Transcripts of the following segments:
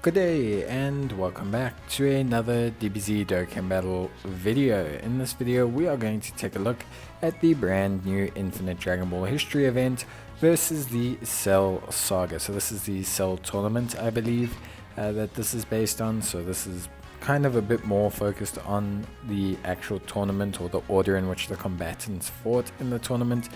Good day and welcome back to another DBZ Dokkan Battle video. In this video we are going to take a look at the brand new Infinite Dragon Ball History event versus the Cell Saga. So this is the Cell tournament, I believe, that this is based on. So this is kind of a bit more focused on the actual tournament, or the order in which the combatants fought in the tournament.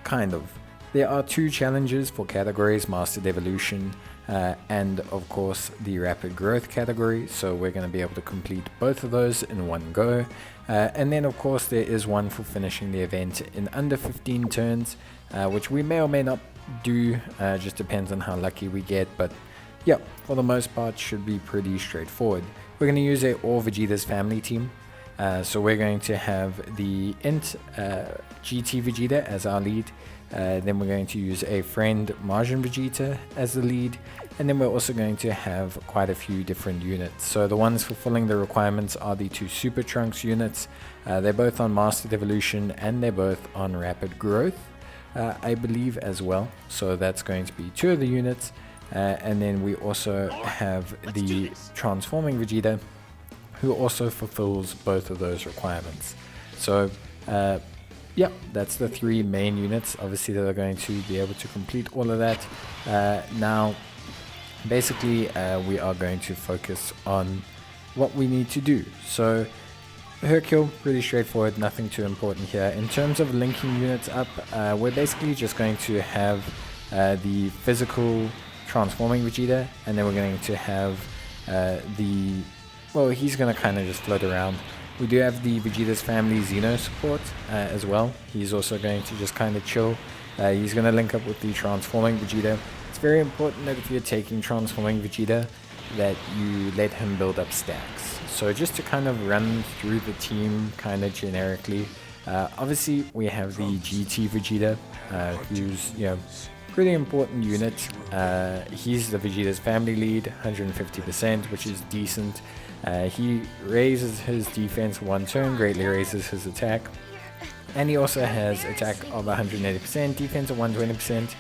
Kind of. There are two challenges for categories: Mastered Evolution and of course the Rapid Growth category. So we're going to be able to complete both of those in one go. And then of course there is one for finishing the event in under 15 turns, which we may or may not do, just depends on how lucky we get. But yeah, for the most part should be pretty straightforward. We're going to use a all Vegeta's family team. So we're going to have the Int GT Vegeta as our lead. Then we're going to use a friend Majin Vegeta as the lead, and then we're also going to have quite a few different units. So the ones fulfilling the requirements are the two Super Trunks units. They're both on Mastered Evolution and they're both on Rapid Growth, I believe, as well. So that's going to be two of the units. And then we also have the Transforming Vegeta, who also fulfills both of those requirements. So yeah, that's the three main units, obviously, that are going to be able to complete all of that. Now, basically, we are going to focus on what we need to do. So, Hercule, pretty straightforward, nothing too important here. In terms of linking units up, we're basically just going to have the physical Transforming Vegeta, and then we're going to have well, he's going to kind of just float around. We do have the Vegeta's family Xeno support as well. He's also going to just kind of chill. He's going to link up with the Transforming Vegeta. It's very important that if you're taking Transforming Vegeta, that you let him build up stacks. So just to kind of run through the team kind of generically, obviously we have the GT Vegeta, who's, you know, pretty important unit. He's the Vegeta's family lead, 150%, which is decent. He raises his defense one turn, greatly raises his attack, and he also has attack of 180%, defense of 120%,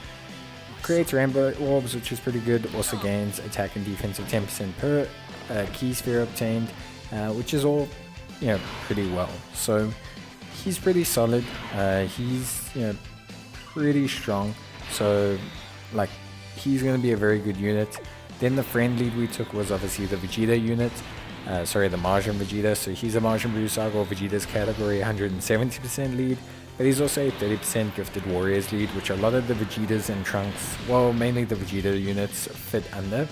creates rainbow orbs, which is pretty good, also gains attack and defense of 10% per key sphere obtained, which is all, you know, pretty well. So he's pretty solid. He's, you know, pretty strong. So like, he's going to be a very good unit. Then the friend lead we took was obviously the Vegeta unit. The Majin Vegeta. So he's a Majin Buu Saga or Vegeta's category 170% lead, but he's also a 30% Gifted Warriors lead, which a lot of the Vegetas and Trunks, well, mainly the Vegeta units, fit under.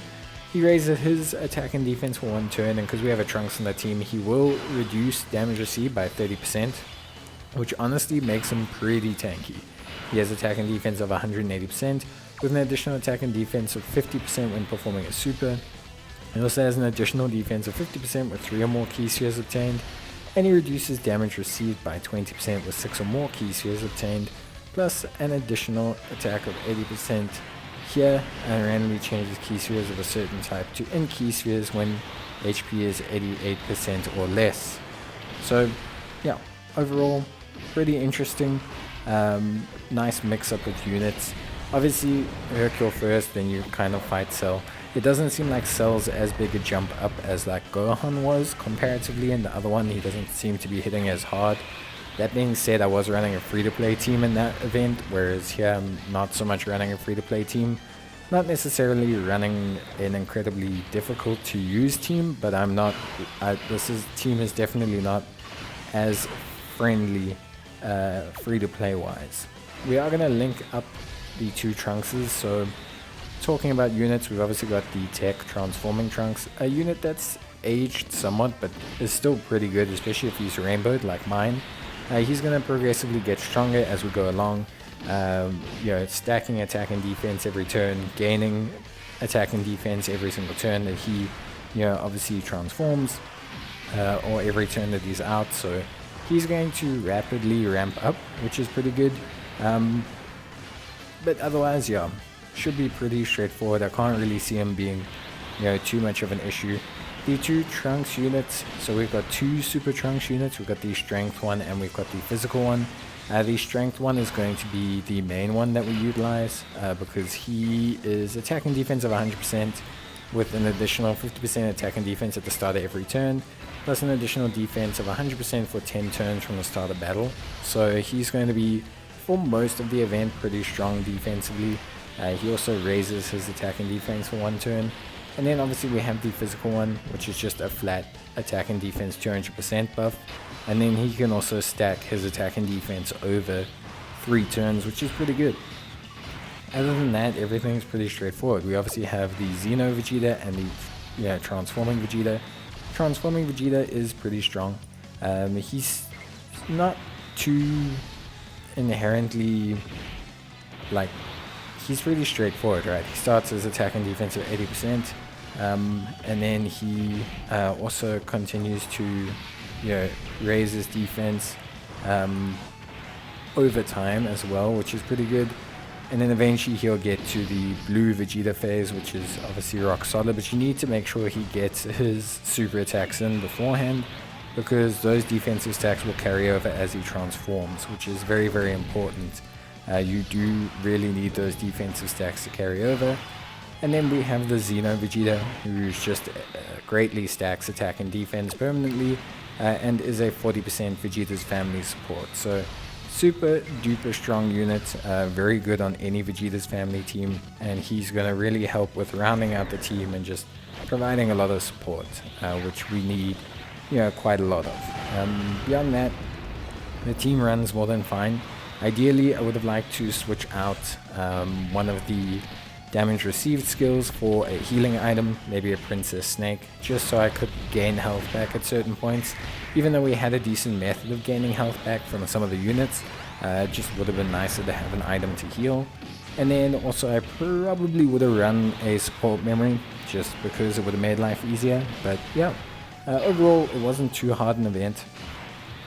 He raises his attack and defense for one turn, and because we have a Trunks on the team, he will reduce damage received by 30%, which honestly makes him pretty tanky. He has attack and defense of 180%, with an additional attack and defense of 50% when performing a super. He also has an additional defense of 50% with 3 or more key spheres obtained, and he reduces damage received by 20% with 6 or more key spheres obtained, plus an additional attack of 80% here, and randomly changes key spheres of a certain type to in key spheres when HP is 88% or less. So yeah, overall pretty interesting. Nice mix up of units. Obviously Hercule first, then you kind of fight Cell. It doesn't seem like Cell's as big a jump up as like Gohan was comparatively in the other one. He doesn't seem to be hitting as hard. That being said, I was running a free-to-play team in that event, whereas here I'm not so much running a free-to-play team. Not necessarily running an incredibly difficult to use team, but I'm not, team is definitely not as friendly free-to-play wise. We are going to link up the two Trunkses. So talking about units, we've obviously got the Tech Transforming Trunks, a unit that's aged somewhat but is still pretty good, especially if he's rainbowed like mine. He's going to progressively get stronger as we go along, you know, stacking attack and defense every turn, gaining attack and defense every single turn that he, you know, obviously transforms, or every turn that he's out. So he's going to rapidly ramp up, which is pretty good. But otherwise, yeah, should be pretty straightforward. I can't really see him being, you know, too much of an issue. The two Trunks units, so we've got two Super Trunks units. We've got the Strength one and we've got the Physical one. The Strength one is going to be the main one that we utilize, because he is attack and defense of 100%, with an additional 50% attack and defense at the start of every turn, plus an additional defense of 100% for 10 turns from the start of battle. So he's going to be, for most of the event, pretty strong defensively. He also raises his attack and defense for 1 turn. And then obviously we have the physical one, which is just a flat attack and defense 200% buff. And then he can also stack his attack and defense over 3 turns, which is pretty good. Other than that, everything's pretty straightforward. We obviously have the Xeno Vegeta and the Transforming Vegeta. Transforming Vegeta is pretty strong. He's not too inherently, like, he's pretty straightforward, right? He starts his attack and defense at 80%, and then he also continues to, raise his defense over time as well, which is pretty good. And then eventually he'll get to the blue Vegeta phase, which is obviously rock solid, but you need to make sure he gets his super attacks in beforehand, because those defensive stacks will carry over as he transforms, which is very, very important. You do really need those defensive stacks to carry over. And then we have the Xeno Vegeta, who's just greatly stacks attack and defense permanently, and is a 40% Vegeta's family support. So super duper strong unit, very good on any Vegeta's family team, and he's going to really help with rounding out the team and just providing a lot of support, which we need quite a lot of. Beyond that, the team runs more than fine. Ideally, I would have liked to switch out one of the damage received skills for a healing item, maybe a Princess Snake, just so I could gain health back at certain points. Even though we had a decent method of gaining health back from some of the units, it just would have been nicer to have an item to heal. And then also I probably would have run a support memory, just because it would have made life easier. But yeah, overall it wasn't too hard an event.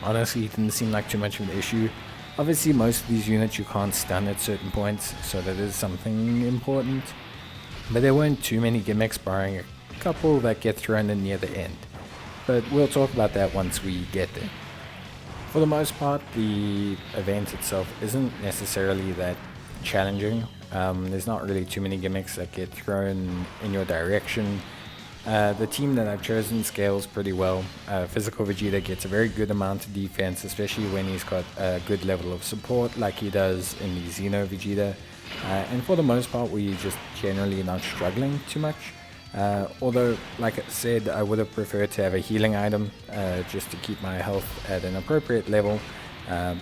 Honestly, it didn't seem like too much of an issue. Obviously, most of these units you can't stun at certain points, so that is something important. But there weren't too many gimmicks, barring a couple that get thrown in near the end. But we'll talk about that once we get there. For the most part, the event itself isn't necessarily that challenging. There's not really too many gimmicks that get thrown in your direction. The team that I've chosen scales pretty well. Physical Vegeta gets a very good amount of defense, especially when he's got a good level of support like he does in the Xeno Vegeta. And for the most part, we're just generally not struggling too much. Although, like I said, I would have preferred to have a healing item just to keep my health at an appropriate level.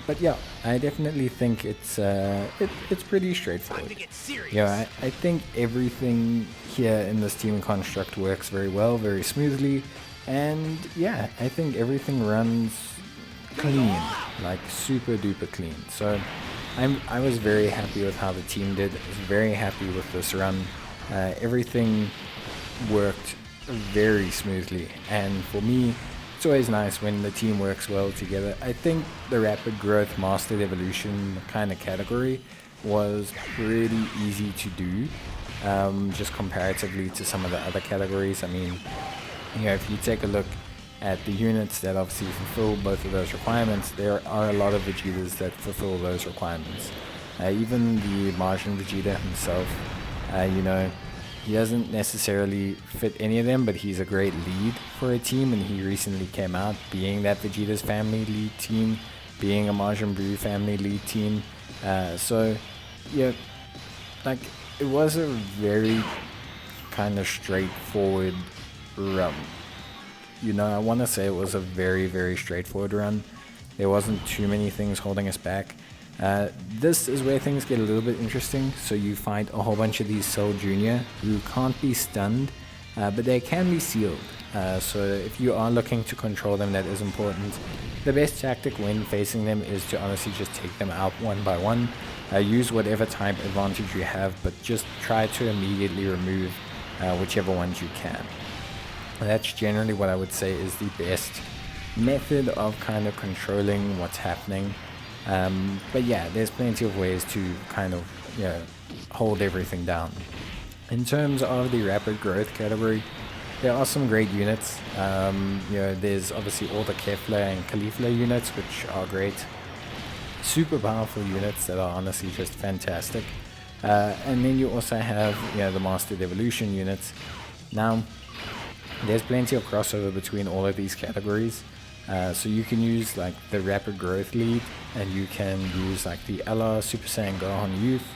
But yeah, I definitely think it's pretty straightforward. I think everything here in this team construct works very well, very smoothly, and yeah, I think everything runs clean, like super duper clean. So I was very happy with how the team did. I was very happy with this run. Everything worked very smoothly, and for me, it's always nice when the team works well together. I think the Rapid Growth Mastered Evolution kind of category was pretty easy to do, just comparatively to some of the other categories. I mean, if you take a look at the units that obviously fulfill both of those requirements, there are a lot of Vegetas that fulfill those requirements. Even the Martian Vegeta himself, he doesn't necessarily fit any of them, but he's a great lead for a team, and he recently came out being that Vegeta's family lead team, being a Majin Buu family lead team. So, yeah, like, it was a very kind of straightforward run. I want to say it was a very, very straightforward run. There wasn't too many things holding us back. This is where things get a little bit interesting. So you find a whole bunch of these Cell Jr. who can't be stunned, but they can be sealed. So if you are looking to control them, that is important. The best tactic when facing them is to honestly just take them out one by one. Use whatever type advantage you have, but just try to immediately remove whichever ones you can. That's generally what I would say is the best method of kind of controlling what's happening. But yeah, there's plenty of ways to kind of hold everything down. In terms of the rapid growth category, there are some great units. There's obviously all the Kefla and Caulifla units, which are great. Super powerful units that are honestly just fantastic. And then you also have the Mastered Evolution units. Now, there's plenty of crossover between all of these categories. So you can use like the Rapid Growth lead, and you can use like the LR Super Saiyan Gohan Youth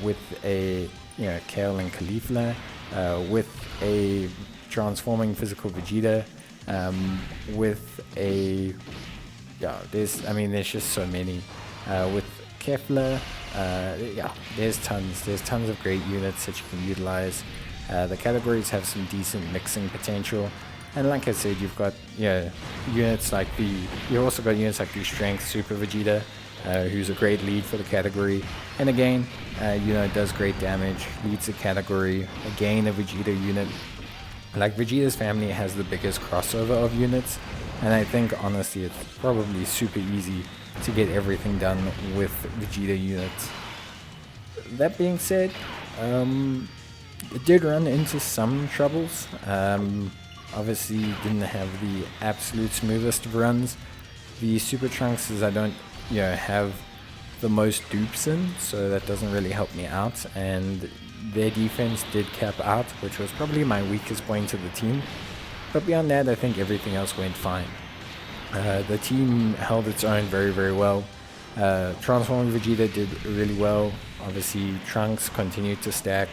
with a Kale and Caulifla, with a Transforming Physical Vegeta, with a there's just so many with Kefla. There's tons of great units that you can utilize. The categories have some decent mixing potential, and like I said, you've got units like you also got units like the Strength Super Vegeta, who's a great lead for the category, and again, does great damage, leads the category. Again, a Vegeta unit. Like, Vegeta's family has the biggest crossover of units, and I think honestly it's probably super easy to get everything done with Vegeta units. That being said, it did run into some troubles. Obviously didn't have the absolute smoothest of runs. The Super Trunkses I don't have the most dupes in, so that doesn't really help me out, and their defense did cap out, which was probably my weakest point of the team. But beyond that, I think everything else went fine. The team held its own very, very well. Transforming Vegeta did really well. Obviously, Trunks continued to stack,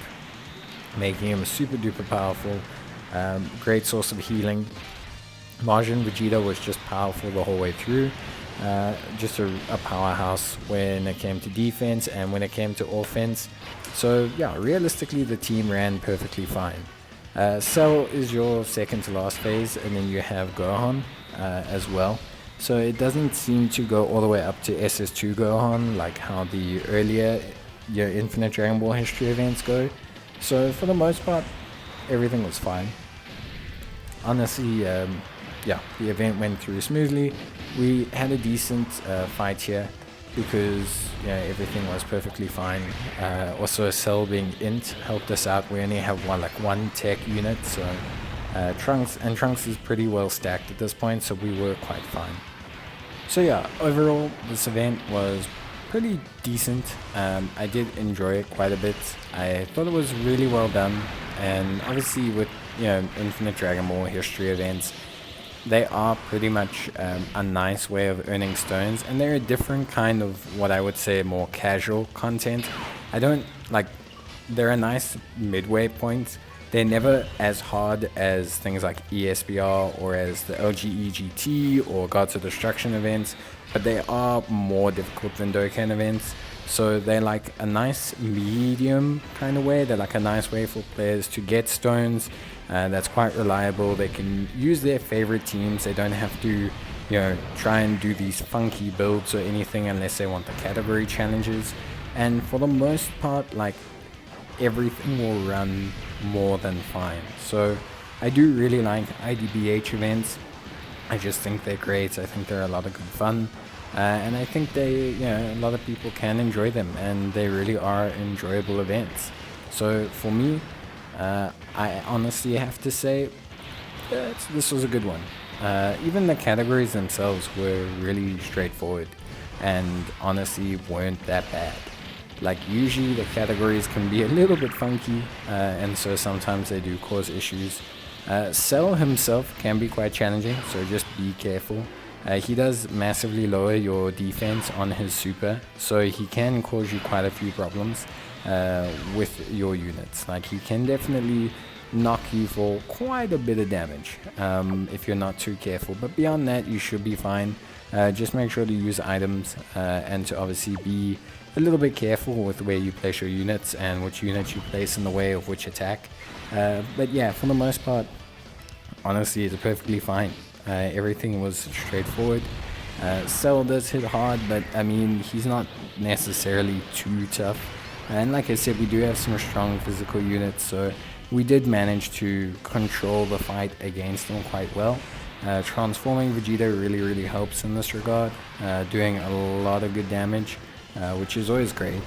making him super duper powerful. Great source of healing. Majin Vegeta was just powerful the whole way through. Just a powerhouse when it came to defense and when it came to offense. So yeah, realistically the team ran perfectly fine. Cell is your second to last phase, and then you have Gohan as well. So it doesn't seem to go all the way up to SS2 Gohan like how the earlier Infinite Dragon Ball history events go. So for the most part, everything was fine. Honestly, the event went through smoothly. We had a decent fight here because everything was perfectly fine. Also, Cell being int helped us out. We only have one tech unit, so Trunks is pretty well stacked at this point, so we were quite fine. So yeah, overall this event was pretty decent. I did enjoy it quite a bit. I thought it was really well done, and obviously with Infinite Dragon Ball history events, they are pretty much a nice way of earning stones, and they're a different kind of what I would say more casual content. They're a nice midway point. They're never as hard as things like ESBR or as the LGEGT or Gods of Destruction events, but they are more difficult than Dokkan events. So they're like a nice medium kind of way. They're like a nice way for players to get stones. That's quite reliable. They can use their favorite teams. They don't have to, try and do these funky builds or anything unless they want the category challenges. And for the most part, everything will run more than fine. So I do really like IDBH events. I just think they're great. I think they're a lot of good fun. And I think a lot of people can enjoy them, and they really are enjoyable events. So for me, I honestly have to say this was a good one. Even the categories themselves were really straightforward and honestly weren't that bad. Usually the categories can be a little bit funky, and so sometimes they do cause issues. Cell himself can be quite challenging, so just be careful. He does massively lower your defense on his super, so he can cause you quite a few problems with your units. He can definitely knock you for quite a bit of damage if you're not too careful, but beyond that you should be fine. Just make sure to use items and to obviously be a little bit careful with where you place your units and which units you place in the way of which attack. But yeah, for the most part, honestly, it's perfectly fine. Everything was straightforward. Cell does hit hard, but I mean, he's not necessarily too tough. And like I said, we do have some strong physical units, so we did manage to control the fight against them quite well. Transforming Vegeta really helps in this regard, doing a lot of good damage, which is always great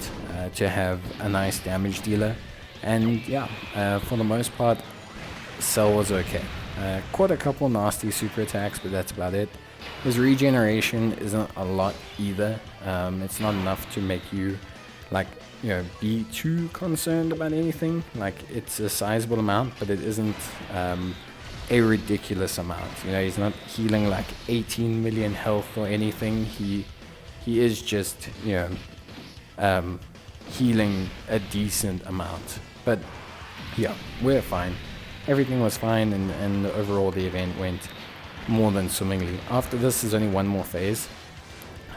to have a nice damage dealer. And yeah, for the most part, Cell was okay. Caught a couple nasty super attacks, but that's about it. His regeneration isn't a lot either. It's not enough to make you be too concerned about anything. Like, it's a sizable amount, but it isn't a ridiculous amount. He's not healing like 18 million health or anything. He is just healing a decent amount. But yeah, we're fine. Everything was fine, and overall the event went more than swimmingly. After this, there's only one more phase,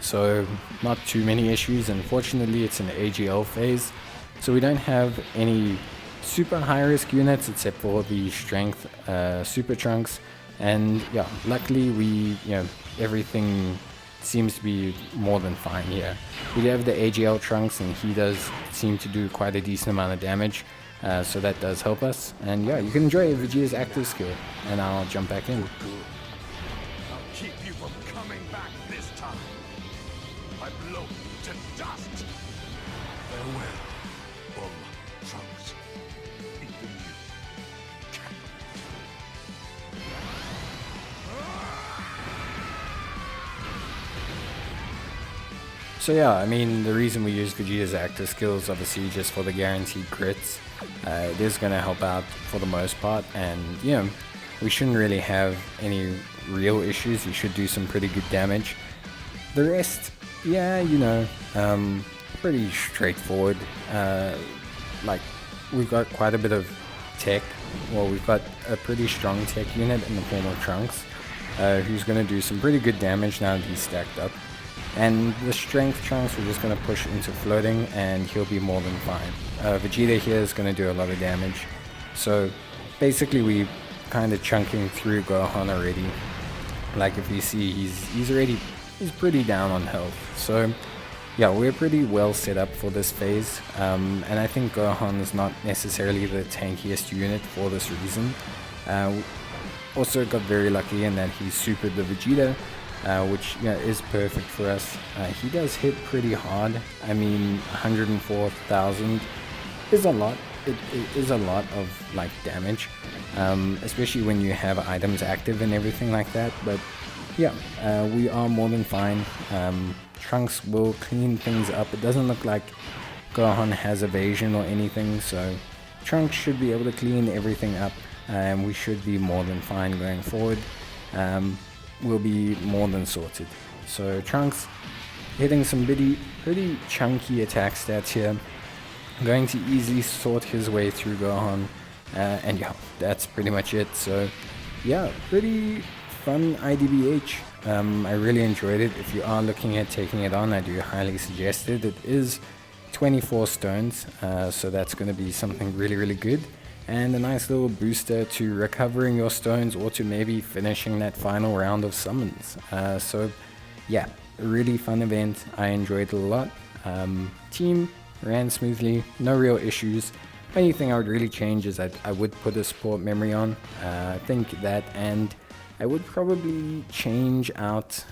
so not too many issues. Unfortunately, it's an AGL phase, so we don't have any super high risk units except for the strength super trunks. And yeah, luckily everything seems to be more than fine here. We have the AGL trunks, and he does seem to do quite a decent amount of damage, so that does help us. And yeah, you can enjoy Vegeta's active skill, and I'll jump back in. I'll keep you from coming back this time. I blow you to dust. Farewell, Trunks. Even you. So yeah, I mean, the reason we use Vegeta's active skills, obviously just for the guaranteed crits. It is going to help out for the most part, and we shouldn't really have any real issues. He should do some pretty good damage. The rest, yeah, pretty straightforward. Like, we've got quite a bit of tech. Well, we've got a pretty strong tech unit in the form of Trunks, who's going to do some pretty good damage now that he's stacked up. And the strength Trunks, we're just going to push into floating, and he'll be more than fine. Vegeta here is going to do a lot of damage. So basically we kind of chunking through Gohan already. Like, if you see, he's pretty down on health. So yeah, we're pretty well set up for this phase. And I think Gohan is not necessarily the tankiest unit for this reason. Also got very lucky in that he supered the Vegeta, which is perfect for us. He does hit pretty hard. I mean, 104,000 is a lot. It is a lot of like damage, especially when you have items active and everything like that. But yeah, we are more than fine. Trunks will clean things up. It doesn't look like Gohan has evasion or anything, so Trunks should be able to clean everything up, and we should be more than fine going forward. Will be more than sorted. So Trunks hitting some pretty chunky attack stats here, going to easily sort his way through Gohan, and yeah, that's pretty much it. So yeah, pretty fun IDBH. I really enjoyed it. If you are looking at taking it on, I do highly suggest it. It is 24 stones, so that's going to be something really good, and a nice little booster to recovering your stones, or to maybe finishing that final round of summons. So yeah, a really fun event. I enjoyed it a lot. Team ran smoothly, no real issues. Only thing I would really change is I would put a support memory on. I think that, and I would probably change out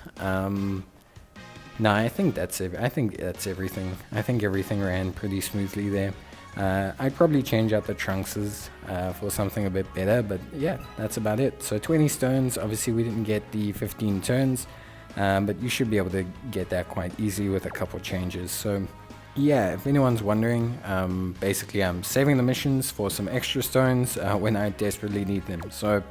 I think that's everything. I think everything ran pretty smoothly there. I'd probably change out the Trunkses for something a bit better, but yeah, that's about it. So 20 stones, obviously we didn't get the 15 turns, but you should be able to get that quite easily with a couple changes. So yeah, if anyone's wondering, basically I'm saving the missions for some extra stones when I desperately need them. So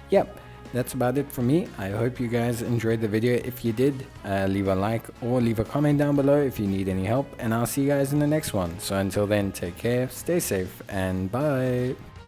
yeah, that's about it for me. I hope you guys enjoyed the video. If you did, leave a like or leave a comment down below if you need any help, and I'll see you guys in the next one. So until then, take care, stay safe, and bye.